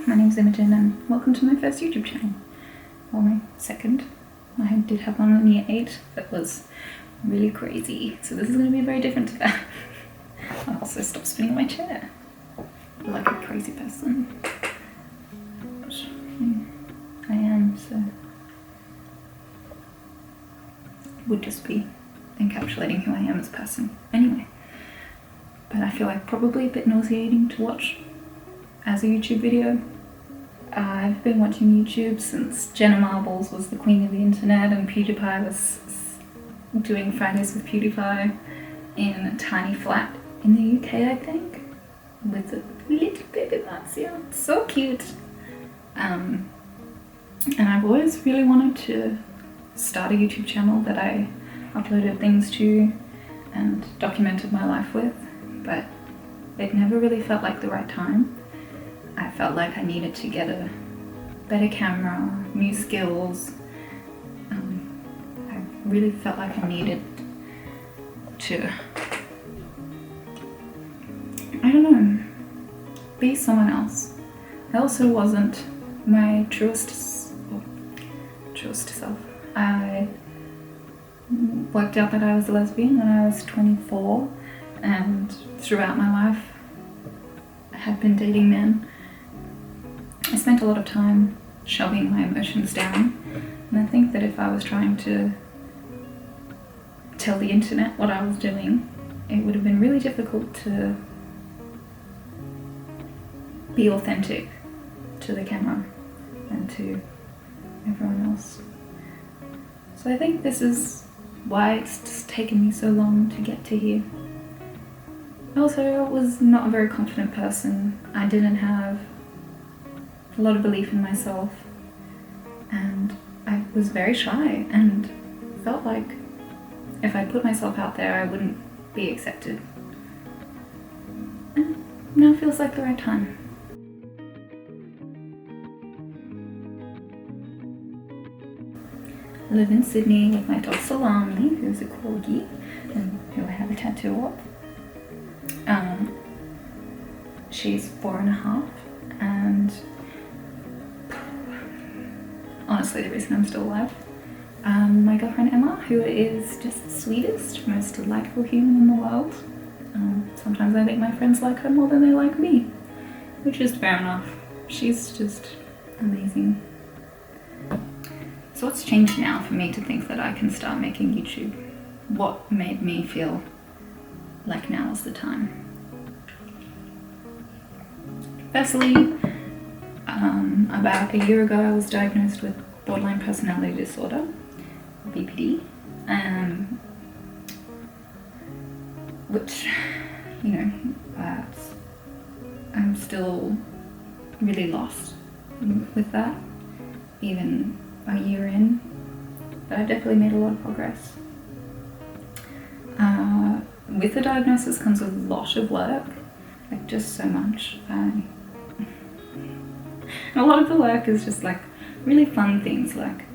my name's Imogen and welcome to my first YouTube channel. Well, my second. I did have one in year 8 that was really crazy, so this is going to be very different to that. I'll also stop spinning my chair like a crazy person. Which I am, so would just be encapsulating who I am as a person anyway. But I feel like probably a bit nauseating to watch as a YouTube video. I've been watching YouTube since Jenna Marbles was the queen of the internet and PewDiePie was doing Fridays with PewDiePie in a tiny flat in the UK, I think, with a little baby Marcia. So cute. And I've always really wanted to start a YouTube channel that I uploaded things to and documented my life with, but it never really felt like the right time. I felt like I needed to get a better camera, new skills. I really felt like I needed to, I don't know, be someone else. I also wasn't my truest self. I worked out that I was a lesbian when I was 24, and throughout my life I had been dating men. I spent a lot of time shoving my emotions down, and I think that if I was trying to tell the internet what I was doing, it would have been really difficult to be authentic to the camera and to everyone else. So I think this is why it's just taken me so long to get to here. Also, I was not a very confident person. I didn't have a lot of belief in myself, and I was very shy and felt like if I put myself out there I wouldn't be accepted. And now feels like the right time. I live in Sydney with my dog Salami, who's a corgi and who I have a tattoo of. She's 4.5, and honestly the reason I'm still alive. My girlfriend Emma, who is just the sweetest, most delightful human in the world. Sometimes I think my friends like her more than they like me, which is fair enough. She's just amazing. So what's changed now for me to think that I can start making YouTube? What made me feel like now is the time? Firstly, about a year ago I was diagnosed with borderline personality disorder, BPD, which, you know, I'm still really lost with that, even a year in, but I've definitely made a lot of progress. With the diagnosis comes a lot of work, like just so much. And a lot of the work is just like really fun things like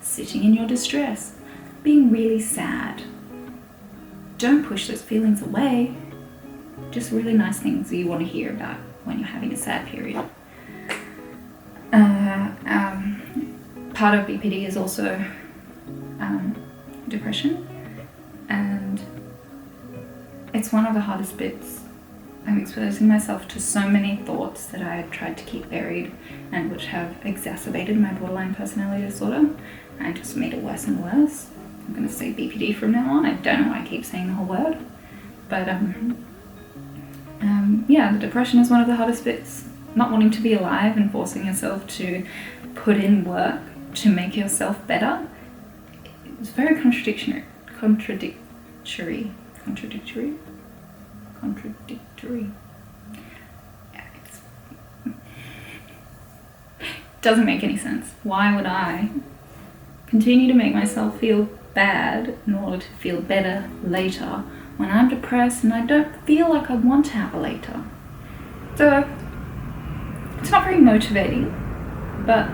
sitting in your distress, being really sad. Don't push those feelings away. Just really nice things that you want to hear about when you're having a sad period. Part of BPD is also depression, and it's one of the hardest bits. I'm exposing myself to so many thoughts that I had tried to keep buried and which have exacerbated my borderline personality disorder and just made it worse and worse. I'm going to say BPD from now on. I don't know why I keep saying the whole word, but yeah, the depression is one of the hardest bits. Not wanting to be alive and forcing yourself to put in work to make yourself better. It's very contradictory. Doesn't make any sense. Why would I continue to make myself feel bad in order to feel better later when I'm depressed and I don't feel like I want to have a later? So it's not very motivating, but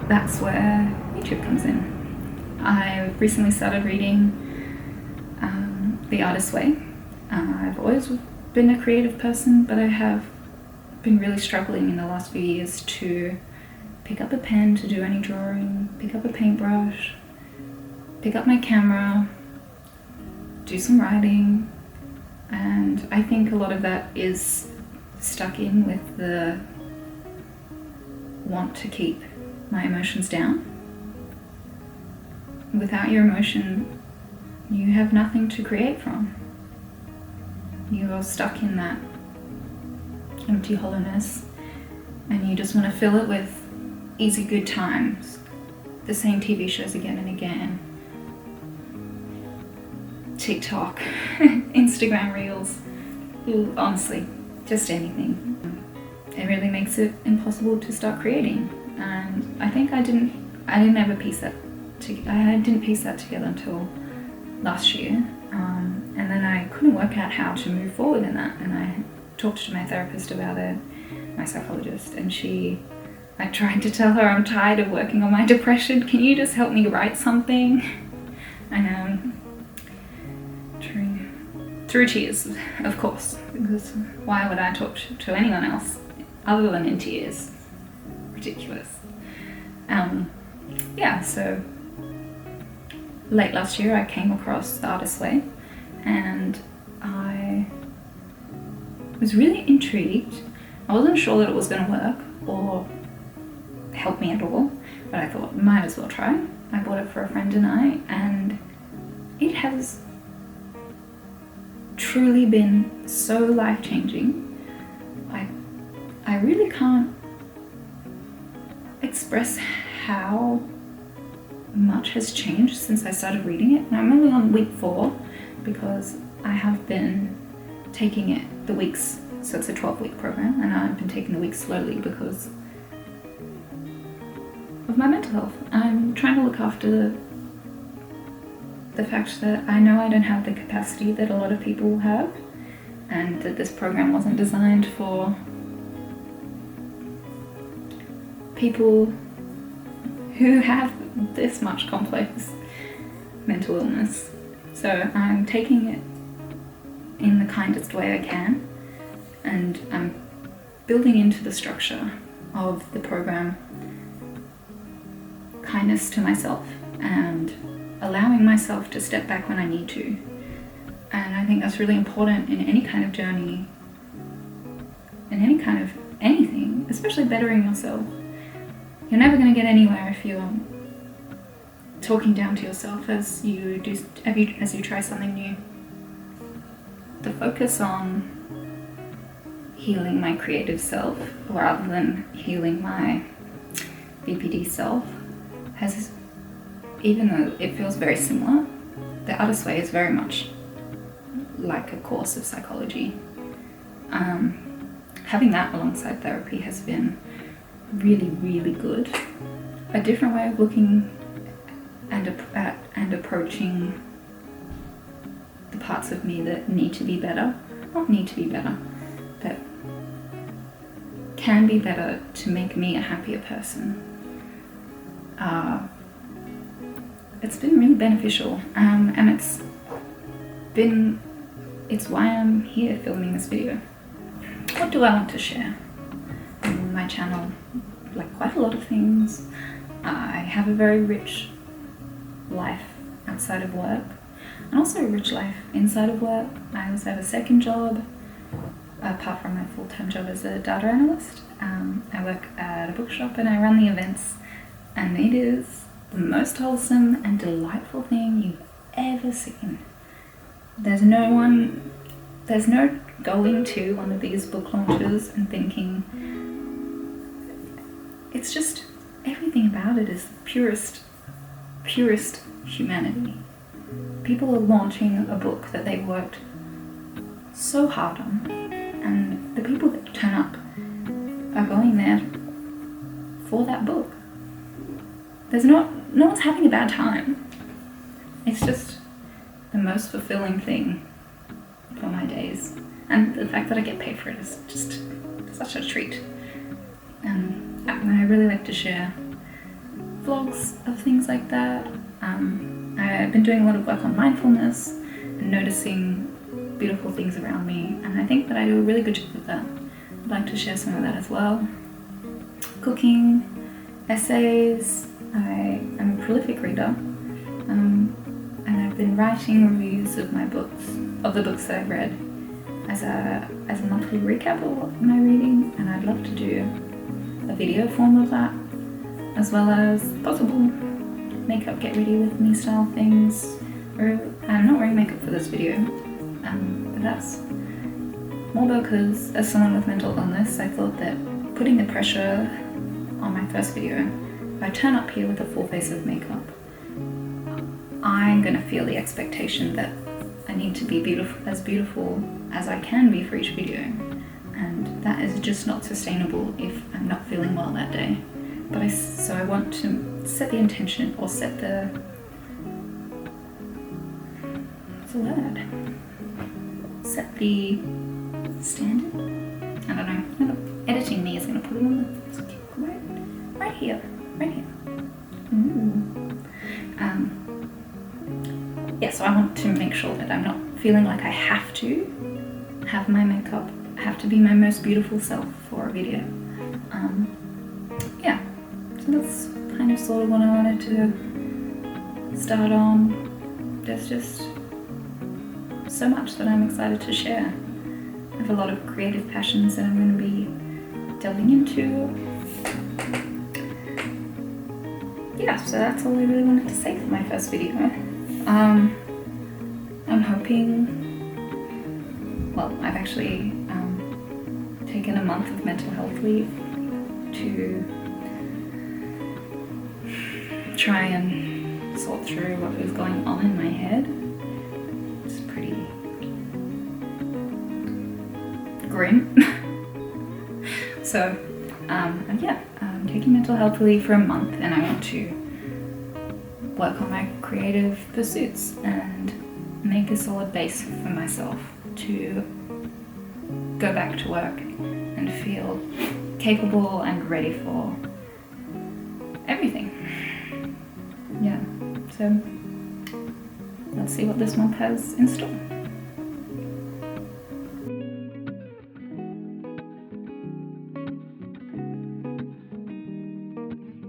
that's where YouTube comes in. I've recently started reading The Artist's Way. I've always been a creative person, but I have been really struggling in the last few years to pick up a pen to do any drawing, pick up a paintbrush, pick up my camera, do some writing, and I think a lot of that is stuck in with the want to keep my emotions down. Without your emotion, you have nothing to create from. You're stuck in that empty hollowness, and you just want to fill it with easy good times, the same TV shows again and again, TikTok, Instagram Reels, honestly, just anything. It really makes it impossible to start creating, and I think I didn't ever piece that together until last year, and then I couldn't work out how to move forward in that, and I talked to my therapist about it, my psychologist, and I tried to tell her I'm tired of working on my depression, can you just help me write something? And through tears, of course, because why would I talk to anyone else other than in tears? Ridiculous. So late last year I came across The Artist's Way, and I was really intrigued. I wasn't sure that it was going to work or help me at all, but I thought might as well try. I bought it for a friend and I, and it has truly been so life-changing. I really can't express how much has changed since I started reading it. And I'm only on week 4 because I have been taking it the weeks, so it's a 12-week program, and I've been taking the weeks slowly because of my mental health. I'm trying to look after the fact that I know I don't have the capacity that a lot of people have, and that this program wasn't designed for people who have this much complex mental illness. So I'm taking it in the kindest way I can, and I'm building into the structure of the program kindness to myself and allowing myself to step back when I need to. And I think that's really important in any kind of journey, in any kind of anything, especially bettering yourself. You're never going to get anywhere if you're talking down to yourself as you try something new. The focus on healing my creative self rather than healing my BPD self has, even though it feels very similar, The Artist's Way is very much like a course of psychology. Having that alongside therapy has been really, really good. A different way of looking and approaching the parts of me that need to be better, not need to be better, that can be better to make me a happier person. It's been really beneficial, and it's why I'm here filming this video. What do I want to share on my channel? Like quite a lot of things. I have a very rich life outside of work, and also a rich life inside of work. I also have a second job, apart from my full-time job as a data analyst. I work at a bookshop and I run the events, and it is the most wholesome and delightful thing you've ever seen. There's no going to one of these book launches and thinking, it's just, everything about it is purest humanity. People are launching a book that they've worked so hard on, and the people that turn up are going there for that book. No one's having a bad time. It's just the most fulfilling thing for my days, and the fact that I get paid for it is just such a treat. And I really like to share vlogs of things like that. I've been doing a lot of work on mindfulness and noticing beautiful things around me, and I think that I do a really good job of that. I'd like to share some of that as well. Cooking, essays. I am a prolific reader, and I've been writing reviews of my books, of the books that I've read, as a monthly recap of what am I reading, and I'd love to do a video form of that, as well as possible makeup get ready with me style things. I'm not wearing makeup for this video, but that's more because as someone with mental illness, I thought that putting the pressure on my first video, if I turn up here with a full face of makeup, I'm gonna feel the expectation that I need to be beautiful as I can be for each video, and that is just not sustainable if I'm not feeling well that day. So I want to set the intention, or set the, what's the word? Set the standard? I don't know. Editing me is gonna put it on the, right here. Yeah, so I want to make sure that I'm not feeling like I have to have my makeup, have to be my most beautiful self for a video. Yeah, so that's kind of sort of what I wanted to start on. There's just so much that I'm excited to share. I have a lot of creative passions that I'm going to be delving into. Yeah, so that's all I really wanted to say for my first video. I'm hoping, well, I've actually taken a month of mental health leave to try and sort through what was going on in my head. It's pretty grim. So, yeah, I'm taking mental health leave for a month, and I want to work on my creative pursuits and make a solid base for myself to go back to work and feel capable and ready for everything. Yeah, so let's see what this month has in store.